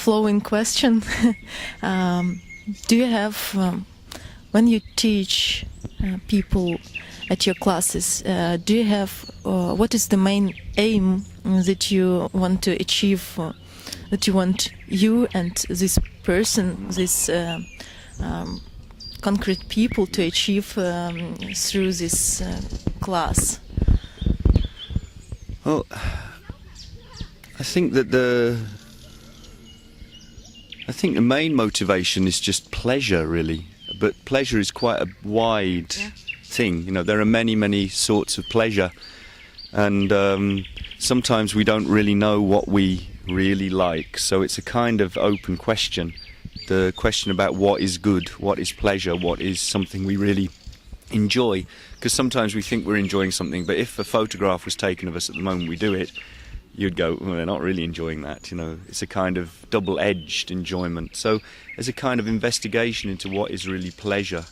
flowing question. Do you have, when you teach people at your classes, do you have, what is the main aim that you want to achieve, that you want you and this person, this concrete people to achieve through this class? Well, I think that the main motivation is just pleasure, really. But pleasure is quite a wide thing. You know, there are many sorts of pleasure, and sometimes we don't really know what we really like. So it's a kind of open question. The question about what is good, what is pleasure, what is something we really enjoy. Because sometimes we think we're enjoying something, but if a photograph was taken of us at the moment we do it, you'd go, well, they're not really enjoying that, you know. It's a kind of double-edged enjoyment. So there's a kind of investigation into what is really pleasure,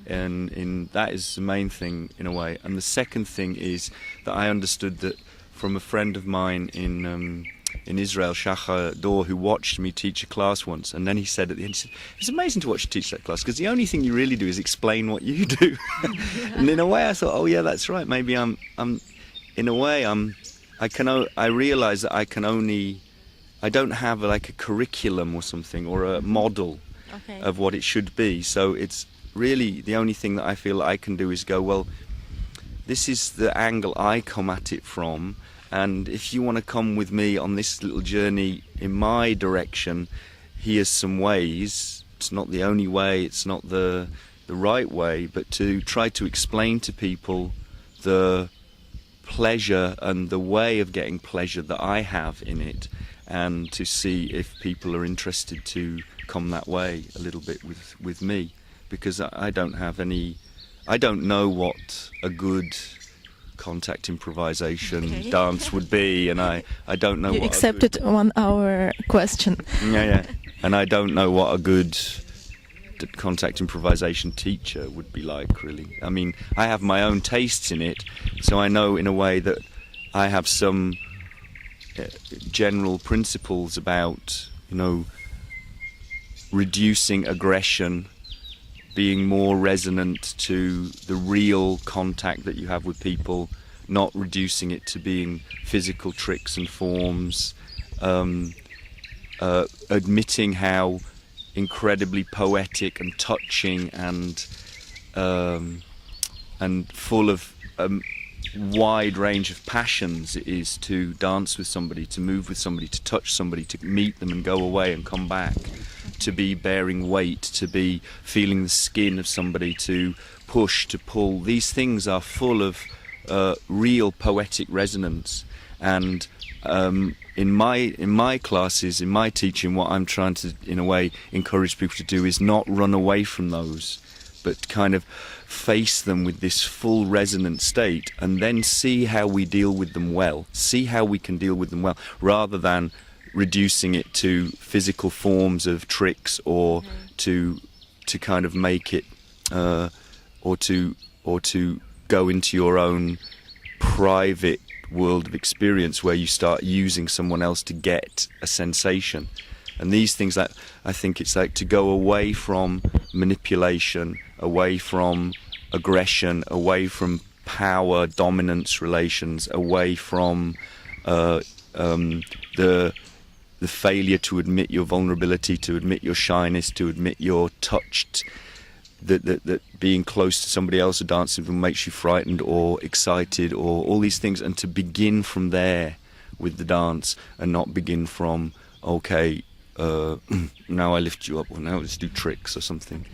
and that is the main thing in a way. And the second thing is that I understood that from a friend of mine in Israel, Shachar Dor, who watched me teach a class once, and then he said at the end, he said, it's amazing to watch you teach that class, because the only thing you really do is explain what you do. And in a way I thought, oh yeah, that's right, maybe I realise that I don't have like a curriculum or something, or a model of what it should be. So it's really the only thing that I feel I can do is go, well, this is the angle I come at it from, and if you want to come with me on this little journey in my direction, here's some ways. It's not the only way, it's not the right way, but to try to explain to people the pleasure and the way of getting pleasure that I have in it, and to see if people are interested to come that way a little bit with me, because I don't know what a good contact improvisation dance would be, and I don't know. You what accepted 1 hour question. Yeah, and I don't know what a good contact improvisation teacher would be like, really. I mean, I have my own tastes in it, so I know in a way that I have some general principles about, you know, reducing aggression, being more resonant to the real contact that you have with people, not reducing it to being physical tricks and forms, admitting how incredibly poetic and touching and full of wide range of passions it is to dance with somebody, to move with somebody, to touch somebody, to meet them and go away and come back, to be bearing weight, to be feeling the skin of somebody, to push, to pull. These things are full of real poetic resonance, and in my classes, in my teaching, what I'm trying to, in a way, encourage people to do is not run away from those, but kind of face them with this full resonant state, and then see how we deal with them well, see how we can deal with them well, rather than reducing it to physical forms of tricks, or to kind of make it, or to go into your own private world of experience where you start using someone else to get a sensation. And these things, that I think it's like to go away from manipulation, away from aggression, away from power dominance relations, away from the failure to admit your vulnerability, to admit your shyness, to admit you're touched, that being close to somebody else or dancing with them makes you frightened or excited, or all these things, and to begin from there with the dance, and not begin from, okay, now I lift you up, or now let's do tricks or something.